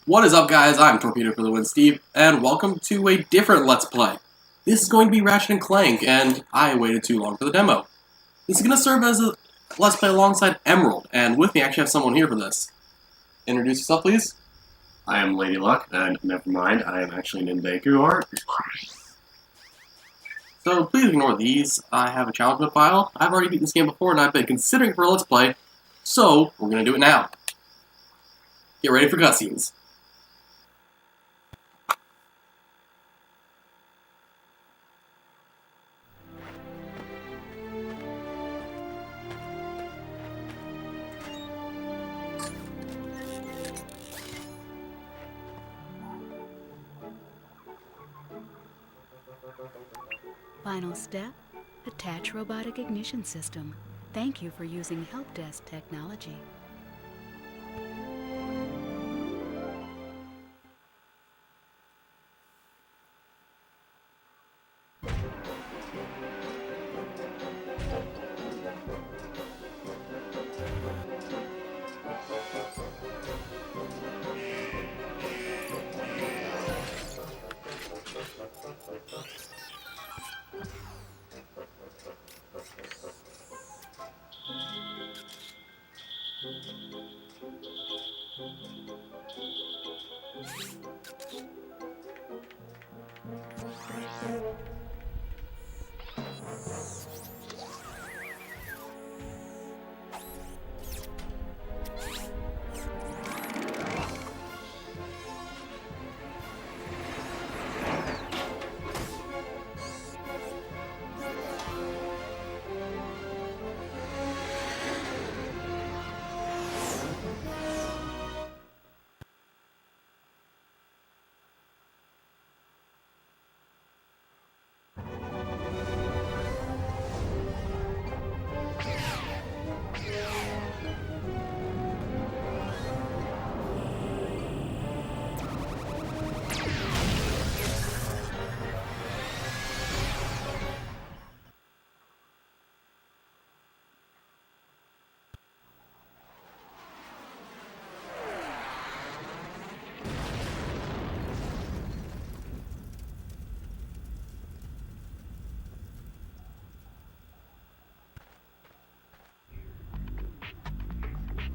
What is up, guys? I'm Torpedo for the Win Steve, and welcome to a different Let's Play. This is going to be Ratchet and Clank, and I waited too long for the demo. This is going to serve as a Let's Play alongside Emerald, and with me I actually have someone here for this. Introduce yourself, please. I am Lady Luck, and never mind, I am actually Nindaku Art. So please ignore these. I have a challenge file. I've already beaten this game before, and I've been considering for a Let's Play, so we're going to do it now. Get ready for cutscenes. Final step, attach robotic ignition system. Thank you for using help desk technology.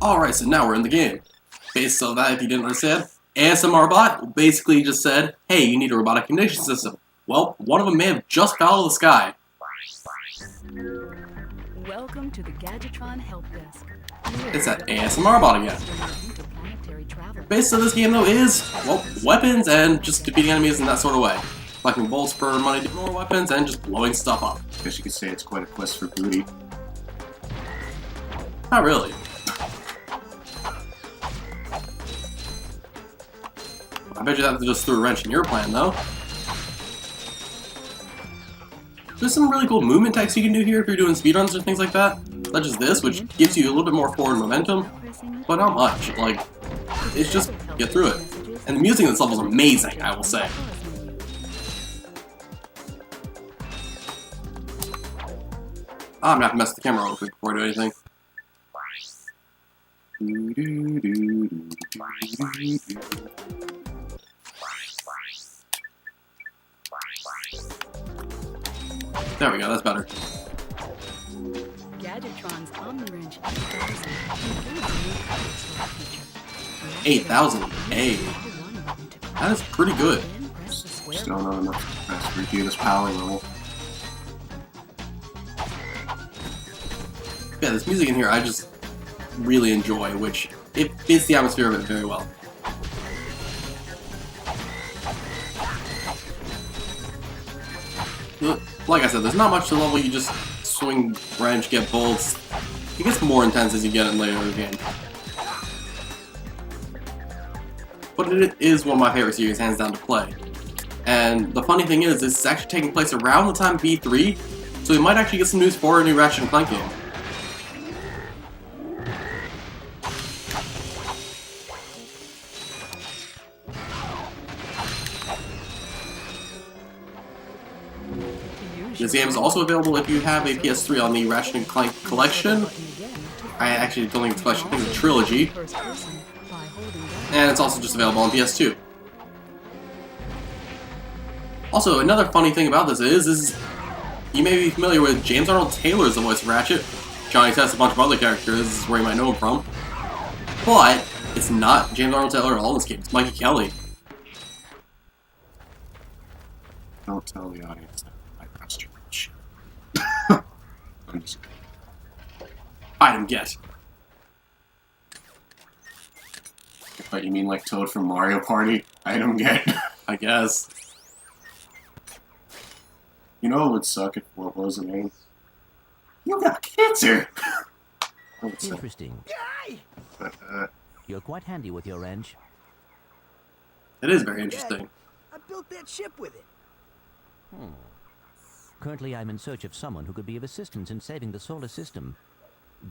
Alright, so now we're in the game. Based on that, if you didn't understand, ASMR bot basically just said, hey, you need a robotic ignition system. Well, one of them may have just fell out of the sky. Welcome to the Gadgetron help desk. It's that ASMR bot again. Based on this game, though, is, well, weapons and just defeating enemies in that sort of way. Collecting bolts for money to get more weapons and just blowing stuff up. I guess you could say it's quite a quest for booty. Not really. I bet you that just threw a wrench in your plan, though. There's some really cool movement techs you can do here if you're doing speedruns or things like that. Such as this, which gives you a little bit more forward momentum, but not much. Like, it's just get through it. And the music in this level is amazing, I will say. I'm gonna have to mess with the camera real quick before I do anything. There we go, that's better. Gadgetron's OmniWrench 8,000. Hey, that is pretty good. Still not enough to review this power level. Yeah, this music in here I just really enjoy, which it fits the atmosphere of it very well. Like I said, there's not much to the level. You just swing wrench, get bolts. It gets more intense as you get in later in the game. But it is one of my favorite series, hands down, to play. And the funny thing is, this is actually taking place around the time V3, so we might actually get some news for a new Ratchet and Clank game. This game is also available if you have a PS3 on the Ratchet and Clank collection. I actually don't think it's a collection, I think it's a trilogy. And it's also just available on PS2. Also, another funny thing about this is you may be familiar with James Arnold Taylor as the voice of Ratchet. Johnny Test, a bunch of other characters, this is where you might know him from. But it's not James Arnold Taylor at all in this game, it's Mikey Kelly. Don't tell the audience that I pressed your reach. I'm just kidding. Item get. But you mean like Toad from Mario Party? Item get. I guess. You know what would suck if what was the name? You got cancer! That would suck. Interesting. You're quite handy with your wrench. It is very interesting. I built that ship with it. Currently, I'm in search of someone who could be of assistance in saving the solar system.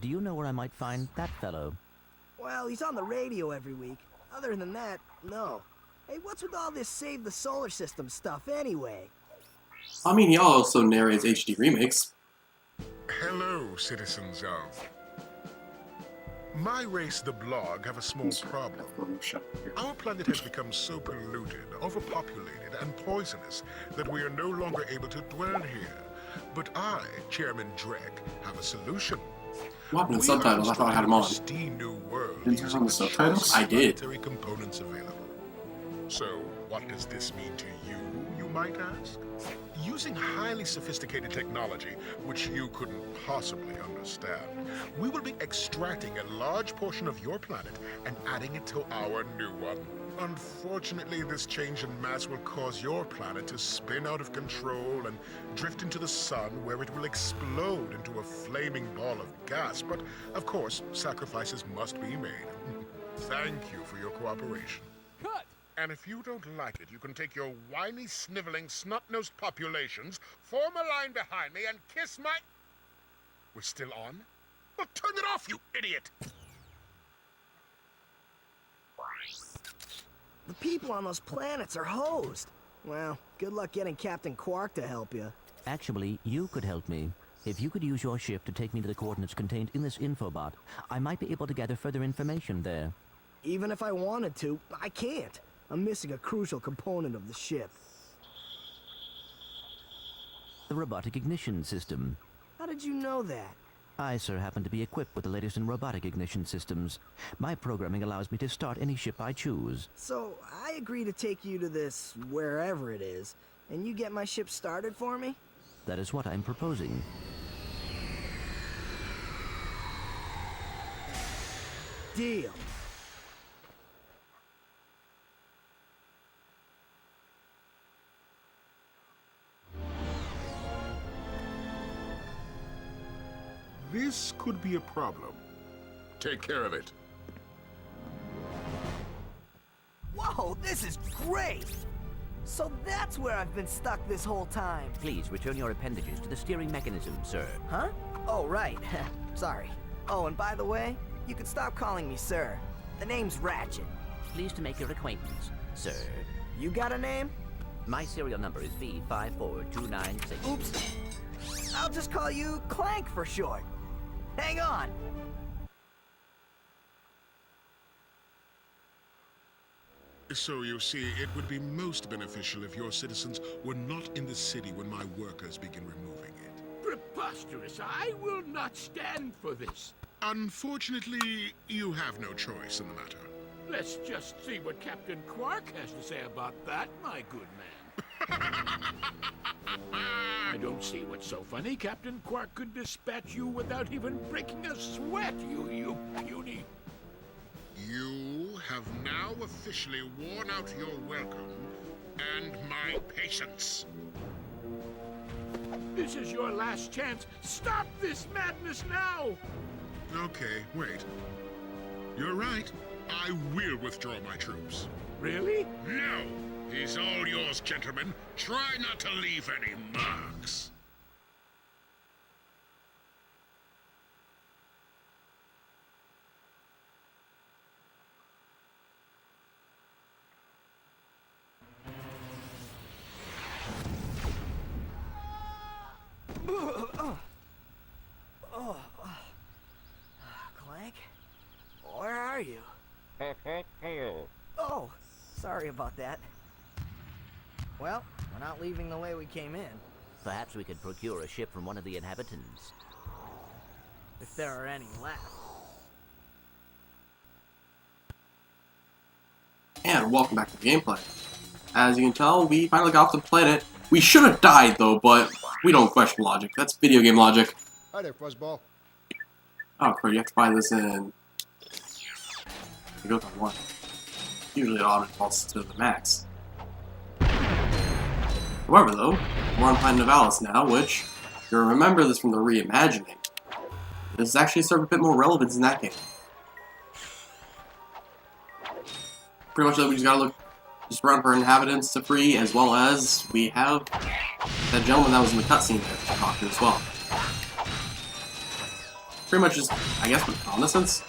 Do you know where I might find that fellow? Well, he's on the radio every week. Other than that, no. Hey, what's with all this save the solar system stuff anyway? I mean, he also narrates HD remakes. Hello, citizens of... My race, the Blog, have a small problem. Our planet has become so polluted, overpopulated, and poisonous that we are no longer able to dwell here. But I, Chairman Drek, have a solution. What happened to subtitles? I thought I had them on. New world Didn't you have the subtitles? I did. Components available. So, what does this mean to you, you might ask? Using highly sophisticated technology, which you couldn't possibly understand, we will be extracting a large portion of your planet and adding it to our new one. Unfortunately, this change in mass will cause your planet to spin out of control and drift into the sun, where it will explode into a flaming ball of gas. But, of course, sacrifices must be made. Thank you for your cooperation. Cut! And if you don't like it, you can take your whiny, sniveling, snot-nosed populations, form a line behind me, and kiss my... We're still on? Well, turn it off, you idiot! The people on those planets are hosed. Well, good luck getting Captain Quark to help you. Actually, you could help me. If you could use your ship to take me to the coordinates contained in this infobot, I might be able to gather further information there. Even if I wanted to, I can't. I'm missing a crucial component of the ship. The robotic ignition system. How did you know that? I, sir, happen to be equipped with the latest in robotic ignition systems. My programming allows me to start any ship I choose. So, I agree to take you to this, wherever it is, and you get my ship started for me? That is what I'm proposing. Deal. This could be a problem. Take care of it. Whoa, this is great! So that's where I've been stuck this whole time. Please return your appendages to the steering mechanism, sir. Huh? Oh, right. Sorry. Oh, and by the way, you can stop calling me sir. The name's Ratchet. Pleased to make your acquaintance, sir. You got a name? My serial number is B54296. Oops. I'll just call you Clank for short. Hang on. So you see, it would be most beneficial if your citizens were not in the city when my workers begin removing it. Preposterous! I will not stand for this. Unfortunately, you have no choice in the matter. Let's just see what Captain Quark has to say about that, my good man. I don't see what's so funny. Captain Quark could dispatch you without even breaking a sweat, you puny... You have now officially worn out your welcome and my patience. This is your last chance. Stop this madness now! Okay, wait. You're right. I will withdraw my troops. Really? No! He's all yours, gentlemen. Try not to leave any marks. Clank? Where are you? Sorry about that. Well, we're not leaving the way we came in. Perhaps we could procure a ship from one of the inhabitants. If there are any left. And welcome back to the gameplay. As you can tell, we finally got off the planet. We should have died though, but we don't question logic. That's video game logic. Hi there, Fuzzball. Oh, crap, you have to buy this in. It goes on 1. Usually it auto defaults to the max. However, though, we're on Planet Navalis now, which, if you remember this from the reimagining, this is actually served a bit more relevance in that game. Pretty much, though, we just gotta look just around for inhabitants to free, as well as we have that gentleman that was in the cutscene there to talk to as well. Pretty much just, I guess, reconnaissance.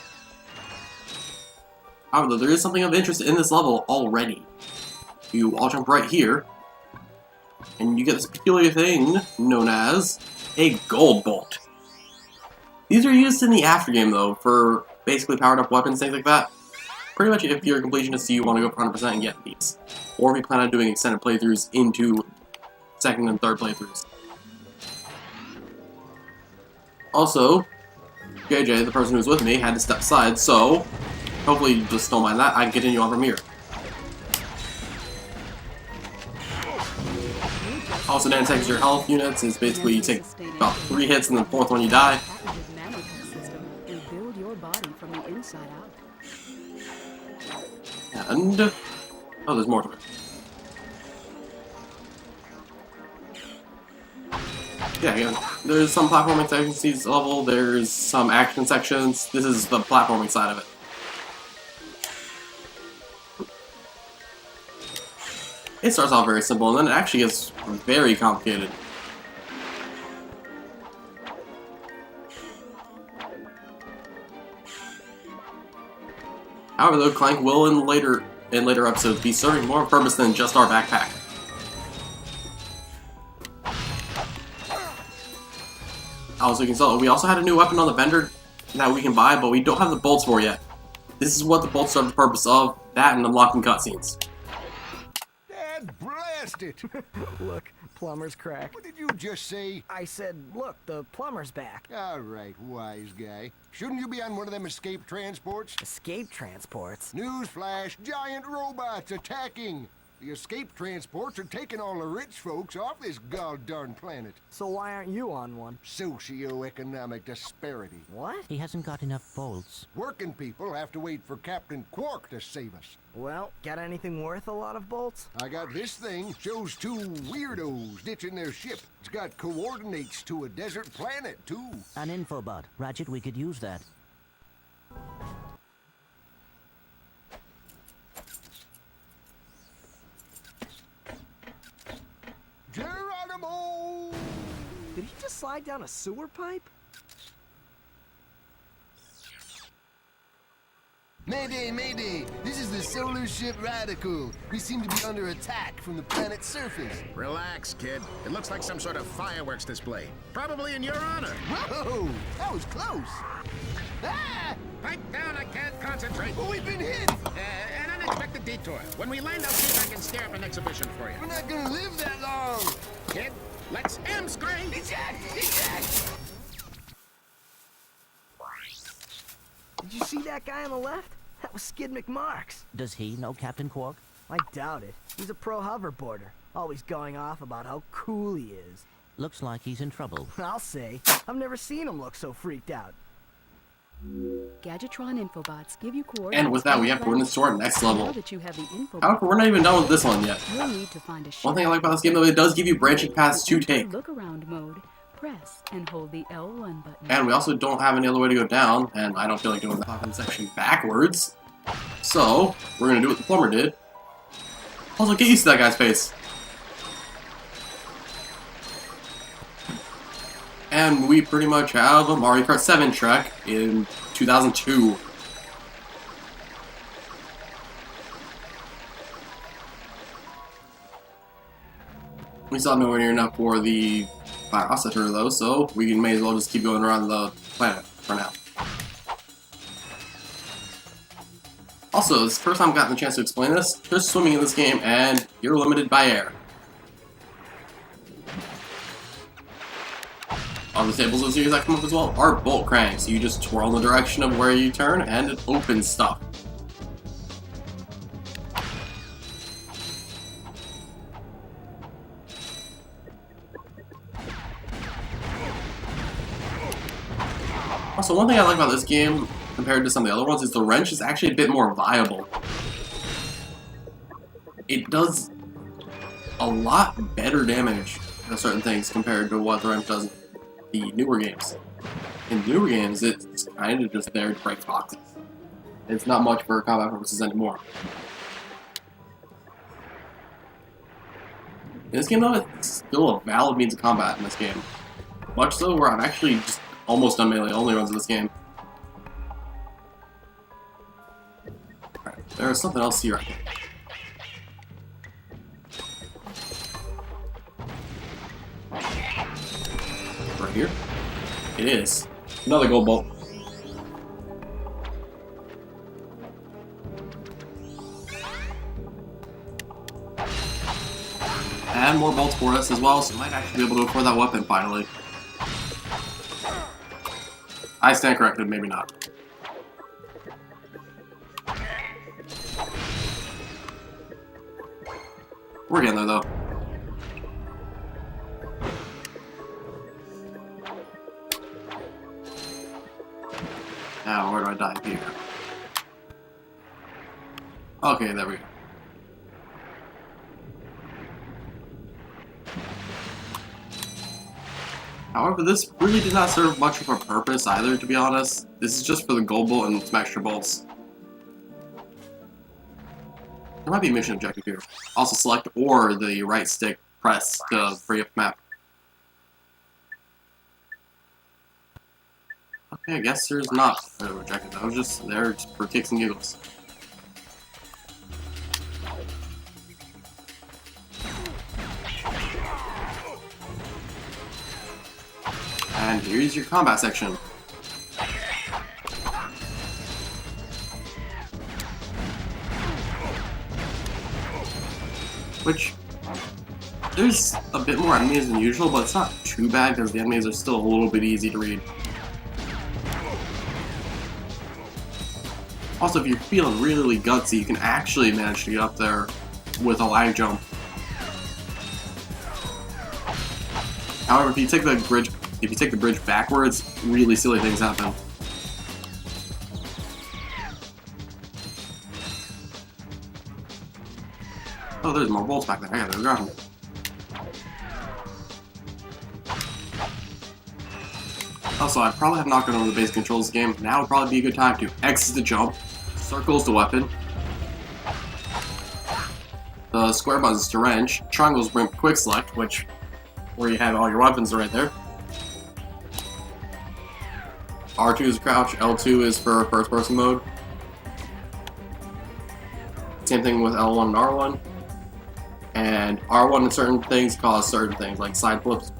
However, there is something of interest in this level already. You all jump right here, and you get this peculiar thing known as a gold bolt. These are used in the aftergame, though, for basically powered up weapons, things like that. Pretty much if you're a completionist, you want to go for 100% and get these. Or if you plan on doing extended playthroughs into second and third playthroughs. Also, JJ, the person who's with me, had to step aside, so hopefully you just don't mind that. I can continue on from here. Also, then takes your health units. Is basically you take about 3 hits and the 4th one you die. And build your body from the inside out. And oh, there's more to it. Yeah, there's some platforming sections to this level. There's some action sections. This is the platforming side of it. It starts off very simple, and then it actually gets very complicated. However, though, Clank will in later episodes be serving more purpose than just our backpack. Also, you can tell we also had a new weapon on the vendor that we can buy, but we don't have the bolts for yet. This is what the bolts serve the purpose of, that and unlocking cutscenes. Dad blast it! Look, plumber's crack. What did you just say? I said, look, the plumber's back. All right, wise guy. Shouldn't you be on one of them escape transports? Escape transports? Newsflash, giant robots attacking! The escape transports are taking all the rich folks off this god-darn planet. So why aren't you on one? Socioeconomic disparity. What? He hasn't got enough bolts. Working people have to wait for Captain Quark to save us. Well, got anything worth a lot of bolts? I got this thing. Shows 2 weirdos ditching their ship. It's got coordinates to a desert planet, too. An infobot. Ratchet, we could use that. Geronimo! Did he just slide down a sewer pipe? Mayday, mayday! This is the solar ship Radical. We seem to be under attack from the planet's surface. Relax, kid. It looks like some sort of fireworks display. Probably in your honor. Whoa! That was close! Ah! Pipe down, I can't concentrate. Oh, we've been hit! An unexpected detour. When we land, I'll see if I can scare up an exhibition for you. We're not gonna live that long! Kid, let's M-screen! Eject! Eject! Did you see that guy on the left? That was Skid McMarks. Does he know Captain Quark? I doubt it. He's a pro hoverboarder, always going off about how cool he is. Looks like he's in trouble. I'll say, I've never seen him look so freaked out. Gadgetron infobots give you coordinates. And with that, we have coordinates to our next level. Now that you have the infobot, However, we're not even done with this one yet. you'll need to find a ship. One thing I like about this game, though, it does give you branching paths to take. Look around mode. Press and hold the L1 button. And we also don't have any other way to go down, and I don't feel like doing the top-end section backwards. So, we're gonna do what the plumber did. Also, get used to that guy's face. And we pretty much have a Mario Kart 7 track in 2002. We still have nowhere near enough for the processor though, so we may as well just keep going around the planet for now. Also, this is the first time I've gotten a chance to explain this. There's swimming in this game, and you're limited by air. On the tables of the series that come up as well are bolt cranks. You just twirl in the direction of where you turn, and it opens stuff. Also, one thing I like about this game, compared to some of the other ones, is the wrench is actually a bit more viable. It does a lot better damage to certain things compared to what the wrench does in the newer games. In newer games, it's kind of just there to break boxes. It's not much for combat purposes anymore. In this game, though, it's still a valid means of combat in this game. Much so where I've actually just almost done melee only runs in this game. Alright, there's something else here, I think. Right here? It is. Another gold bolt. And more bolts for us as well, so we might actually be able to afford that weapon finally. I stand corrected, maybe not. We're getting there, though. Now, where do I die? Here. Okay, there we go. However, this really did not serve much of a purpose either, to be honest. This is just for the gold bolt and some extra bolts. There might be a mission objective here. Also select or the right stick press to free up the map. Okay, I guess there's not an objective. I was just there for kicks and giggles. And here's your combat section. Which, there's a bit more enemies than usual, but it's not too bad because the enemies are still a little bit easy to read. Also, if you're feeling really gutsy, you can actually manage to get up there with a lag jump. However, if you take the bridge backwards, really silly things happen. Oh, there's more bolts back there. I gotta grab them. Also, I probably have not gone over the basic controls of the game. Now would probably be a good time to X is the jump, circle is the weapon, the square button is to wrench, triangles bring quick select, which where you have all your weapons right there. R2 is crouch, L2 is for first person mode. Same thing with L1 and R1. And R1 and certain things cause certain things, like side flips.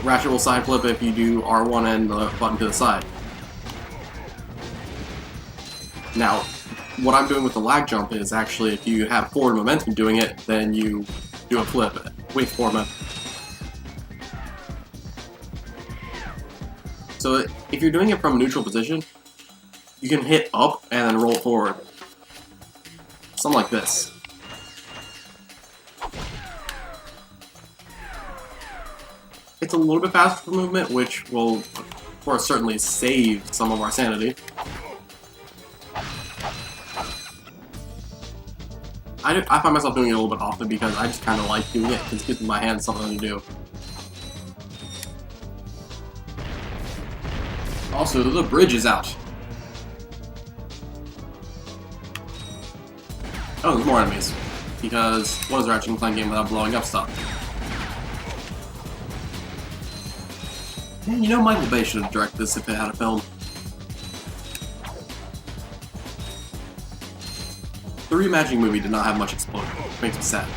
Ratchet will side flip if you do R1 and the button to the side. Now, what I'm doing with the lag jump is actually if you have forward momentum doing it, then you do a flip with forward momentum. So if you're doing it from a neutral position, you can hit up and then roll forward. Something like this. It's a little bit faster for movement, which will, of course, certainly save some of our sanity. I find myself doing it a little bit often because I just kind of like doing it because it gives my hands something to do. Also, the bridge is out. Oh, there's more enemies. Because what is a Ratchet and Clank game without blowing up stuff? Man, you know Michael Bay should have directed this if it had a film. The reimagining movie did not have much explosion, which makes me sad.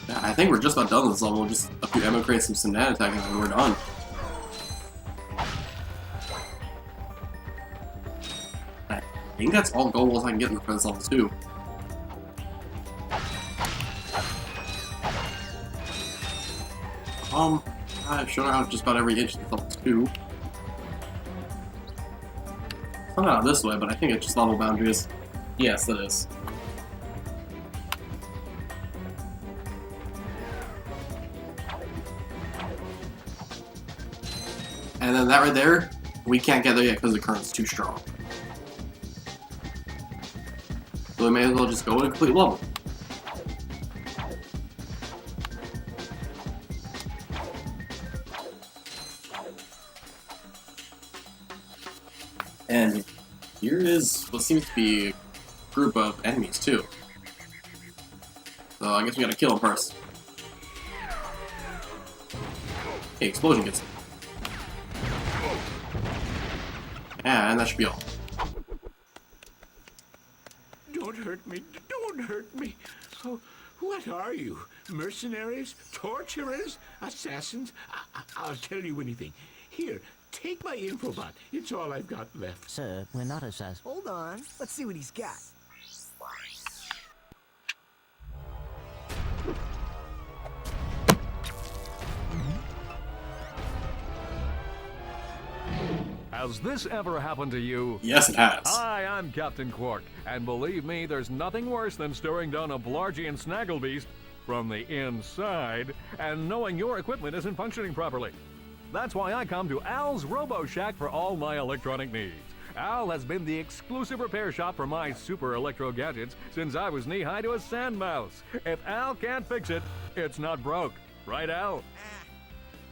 Yeah, I think we're just about done with this level. Just a few ammo crates, some Synat attack, and then we're done. I think that's all gold walls I can get in the first level too. I've shown out just about every inch of level 2. It's not out this way, but I think it's just level boundaries. Yes, that is. And then that right there, we can't get there yet because the current's too strong. So we may as well just go and complete level. And here is what seems to be a group of enemies too. So I guess we gotta kill them first. Hey, explosion gets him. Yeah, and that should be all. Don't hurt me. Don't hurt me. Oh, what are you? Mercenaries? Torturers? Assassins? I'll tell you anything. Here, take my infobot. It's all I've got left. Sir, we're not assassins. Hold on. Let's see what he's got. Has this ever happened to you? Yes, it has. Hi, I'm Captain Quark, and believe me, there's nothing worse than staring down a Blargian snagglebeast from the inside and knowing your equipment isn't functioning properly. That's why I come to Al's Robo Shack for all my electronic needs. Al has been the exclusive repair shop for my super electro gadgets since I was knee-high to a sand mouse. If Al can't fix it, it's not broke. Right, Al?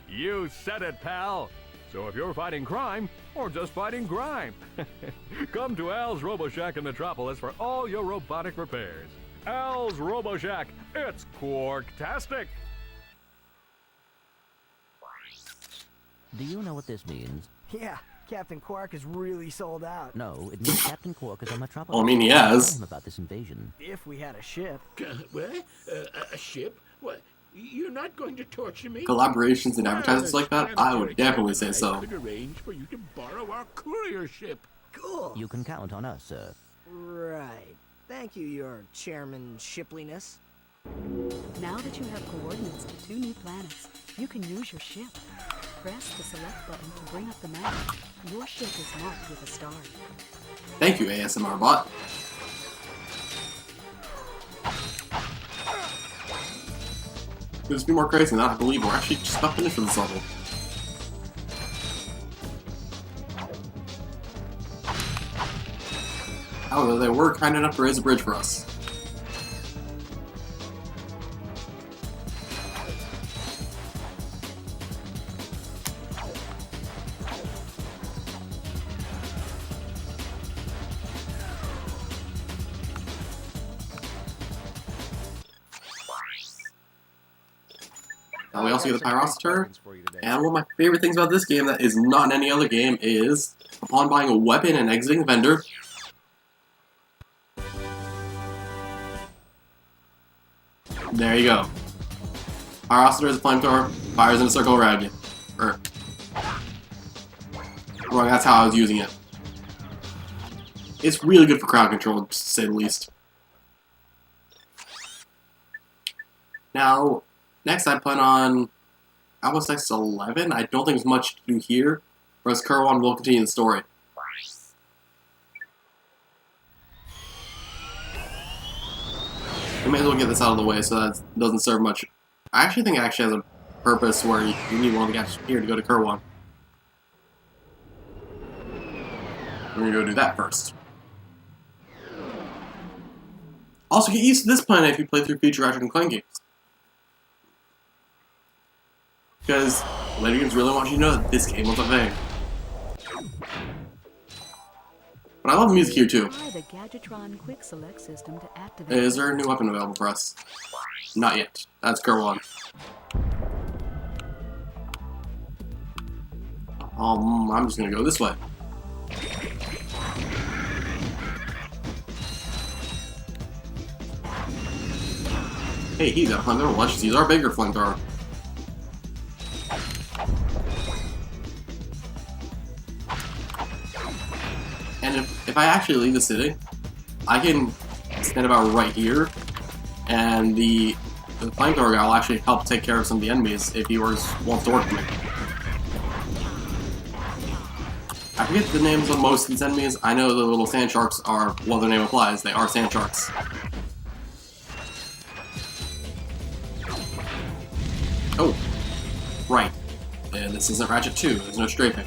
You said it, pal. So if you're fighting crime, or just fighting grime, come to Al's Robo Shack in Metropolis for all your robotic repairs. Al's Robo Shack, it's Quarktastic! Do you know what this means? Yeah, Captain Quark is really sold out. No, it means Captain Quark is on Metropolis. Well, I mean, he has. Tell him about this invasion. If we had a ship. What? A ship? What? You're not going to torture me? Collaborations and advertisements like that, I would definitely say I so. could arrange for you to borrow our courier ship. Cool. You can count on us, sir. Right. Thank you, your chairman shipliness. Now that you have coordinates to 2 new planets, you can use your ship. Press the select button to bring up the map. Your ship is marked with a star. Thank you, ASMR bot. There's a few more crates, and I believe we're actually just about finished with this level. However, they were kind enough to raise a bridge for us. Now we also get the Pyrocenter, and one of my favorite things about this game that is not in any other game is, upon buying a weapon and exiting the vendor, there you go. Pyrocenter is a flamethrower, fires in a circle around you. Wrong, that's how I was using it. It's really good for crowd control, to say the least. Now, next I plan on Almost Next 11. I don't think there's much to do here, whereas Kerwan will continue the story. We may as well get this out of the way so that it doesn't serve much. I actually think it actually has a purpose where you need one of the guys here to go to Kerwan. We're gonna go do that first. Also, get used to this planet if you play through future Ratchet and Clank games. Because later games really want you to know that this game was a thing. But I love the music here too. Try the Gadgetron Quick Select system to activate. Is there a new weapon available for us? Not yet. That's Kerwan. I'm just gonna go this way. Hey, he's got a flamethrower. Let's just use our bigger flamethrower. And if I actually leave the city, I can stand about right here, and the flamethrower guy will actually help take care of some of the enemies if he wants to work with me. I forget the names of most of these enemies. I know the little sand sharks are what their name applies. They are sand sharks. Oh, right. And this isn't Ratchet 2. There's no strafing.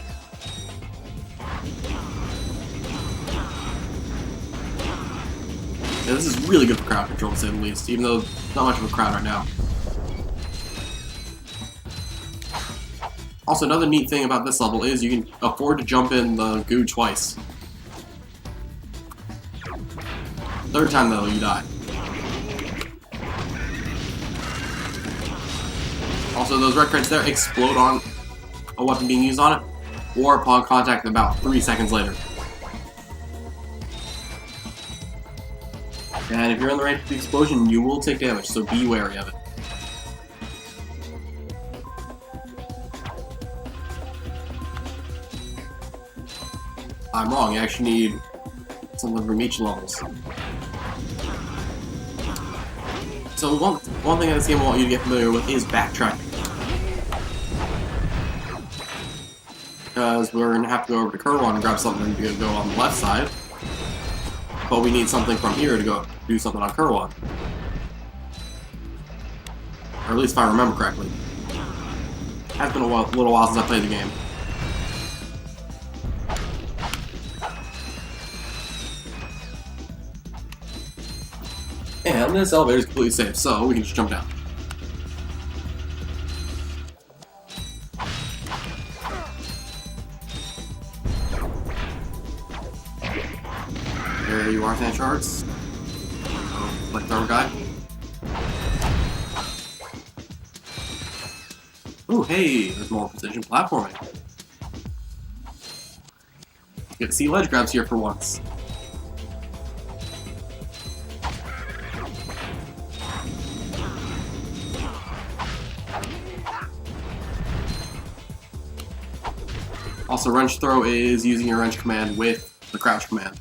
Yeah, this is really good for crowd control, to say the least, even though not much of a crowd right now. Also, another neat thing about this level is you can afford to jump in the goo twice. Third time, though, you die. Also, those red crates there explode on a weapon being used on it, or upon contact about 3 seconds later. And if you're in the range of the explosion, you will take damage, so be wary of it. I'm wrong, you actually need something from each levels. So one thing this game I want you to get familiar with is backtracking. Because we're going to have to go over to Kerwan and grab something to go on the left side. But we need something from here to go do something on Kerwan. Or at least if I remember correctly. It has been a little while since I played the game. And this elevator is completely safe, so we can just jump down. There you are, sand sharks. Like the guy. Ooh, hey, there's more precision platforming. Get to see ledge grabs here for once. Also, wrench throw is using your wrench command with the crouch command.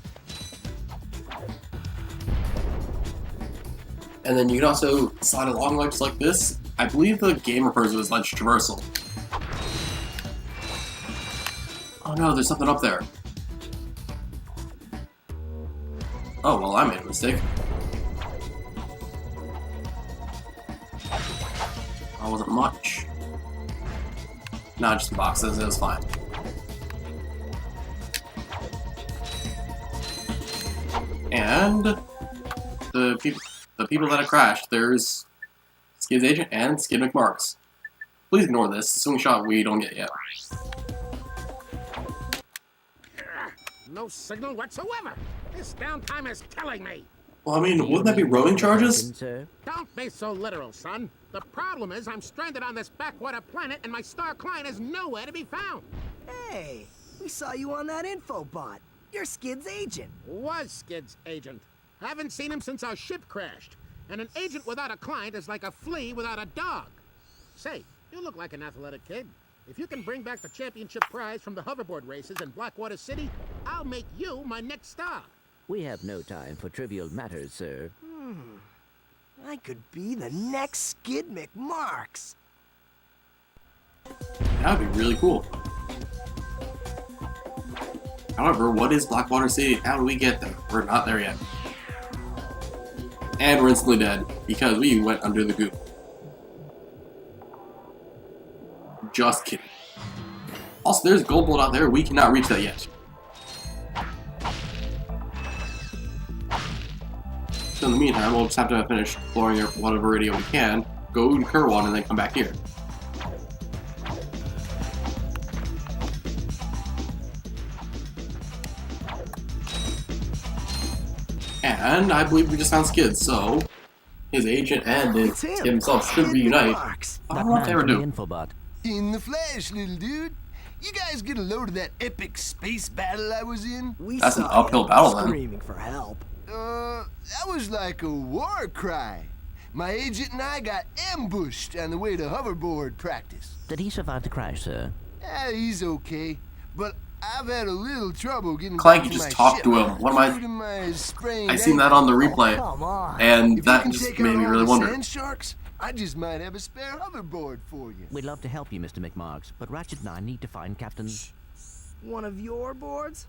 And then you can also slide along ledges like this. I believe the game refers to it as ledge traversal. Oh no, there's something up there. Oh, well, I made a mistake. That wasn't much. Nah, just the boxes, it was fine. And the people that have crashed, there's Skid's Agent and Skid McMarks. Please ignore this. Swing shot we don't get yet. No signal whatsoever. This downtime is killing me. Well, I mean, wouldn't that be roaming charges? Don't be so literal, son. The problem is I'm stranded on this backwater planet and my star client is nowhere to be found. Hey, we saw you on that info bot. You're Skid's agent. Was Skid's agent. Haven't seen him since our ship crashed. And an agent without a client is like a flea without a dog. Say, you look like an athletic kid. If you can bring back the championship prize from the hoverboard races in Blackwater City, I'll make you my next star. We have no time for trivial matters, sir. I could be the next Skid McMarks. That would be really cool. However, what is Blackwater City? How do we get there? We're not there yet. And we're instantly dead, because we went under the goop. Just kidding. Also, there's a gold bolt out there. We cannot reach that yet. So in the meantime, we'll just have to finish exploring whatever area we can, go to Kerwan, and then come back here. And I believe we just found Skid, so his agent and himself should reunite. I don't know what they ever do. In the flesh, little dude. You guys get a load of that epic space battle I was in? That's an uphill battle, then. Screaming for help. That was like a war cry. My agent and I got ambushed on the way to hoverboard practice. Did he survive the crash, sir? Yeah, he's okay, but I've had a little trouble getting Clank, back you to just my talked ship to him. What am I? due to my sprained I seen that on the replay, Come on. and If that you can just take made out me all really the wonder. sand sharks, I just might have a spare hoverboard for you. We'd love to help you, Mr. McMarks, but Ratchet and I need to find Captain... One of your boards?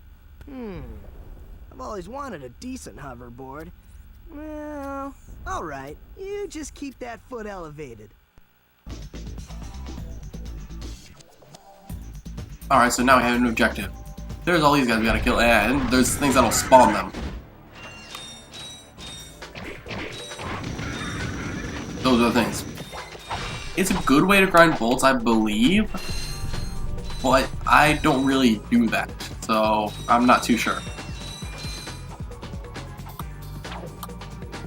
I've always wanted a decent hoverboard. Well, alright. You just keep that foot elevated. Alright, so now we have an objective. There's all these guys we gotta kill, and there's things that'll spawn them. Those are the things. It's a good way to grind bolts, I believe, but I don't really do that, so I'm not too sure.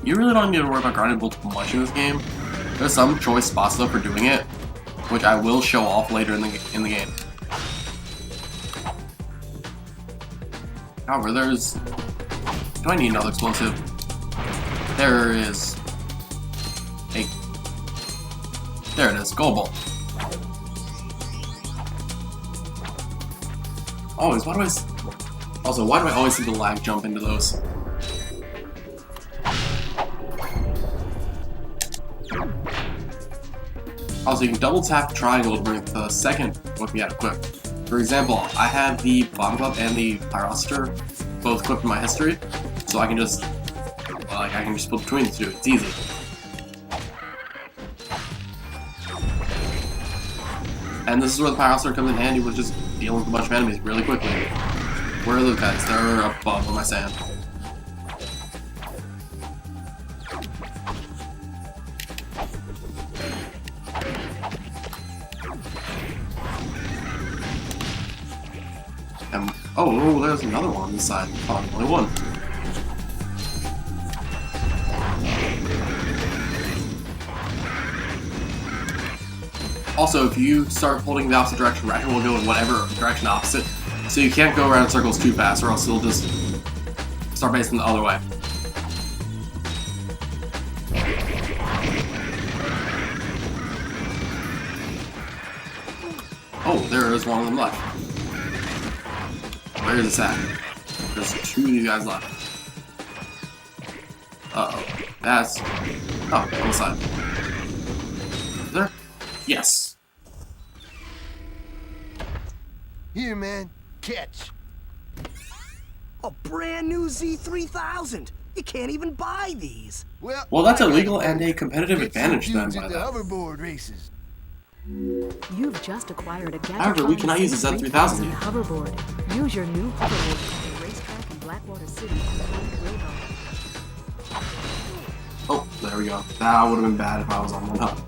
You really don't need to worry about grinding bolts much in this game. There's some choice spots though for doing it, which I will show off later in the game. However, there's... Do I need another explosive? There is... Hey. There it is, gold bolt. Always, why do I... Also, why do I always seem to lag jump into those? Also, you can double tap triangle to bring the second weapon you had equipped. For example, I have the bomb club and the pyroster both equipped in my history, so I can just flip between the two. It's easy. And this is where the pyroster comes in handy with just dealing with a bunch of enemies really quickly. Where are those guys? They're above where my sand. Oh, there's another one on this side. Oh, only one. Also, if you start holding the opposite direction, Ratchet will go in whatever direction opposite. So you can't go around circles too fast, or else it'll just start facing the other way. Oh, there is one of them left. Where is this at? There's two of these guys left. Uh-oh. That's... Oh, on the side. There? Yes. Here, man. Catch. A brand new Z3000! You can't even buy these! Well, that's illegal and a competitive advantage then by the that. hoverboard races. You've just acquired a gadget. However, we cannot use the Z3000 yet. Hoverboard. Use your new hoverboard at the racetrack in Blackwater City and Clank Railroad. Oh, there we go. That would have been bad if I was on one hub.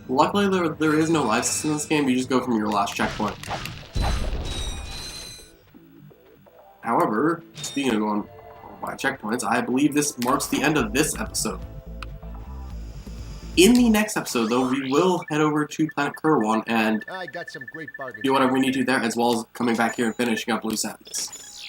Luckily, there is no life system in this game. You just go from your last checkpoint. However, speaking of going by checkpoints, I believe this marks the end of this episode. In the next episode, though, we will head over to Planet Kerwan and I got some great bargains. do whatever we need to there, as well as coming back here and finishing up loose ends.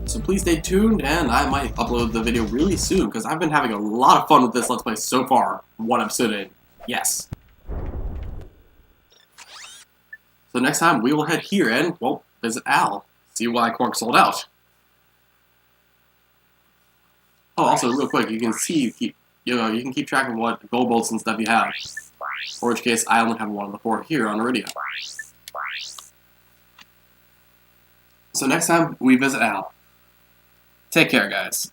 So please stay tuned, and I might upload the video really soon, because I've been having a lot of fun with this Let's Play so far, one episode in. Yes. So next time, we will head here and, well, visit Al. See why Quark sold out. Oh, also, real quick, you can see, you can keep track of what gold bolts and stuff you have. For which case, I only have one of the 4 here on Iridia. So next time, we visit Al. Take care, guys.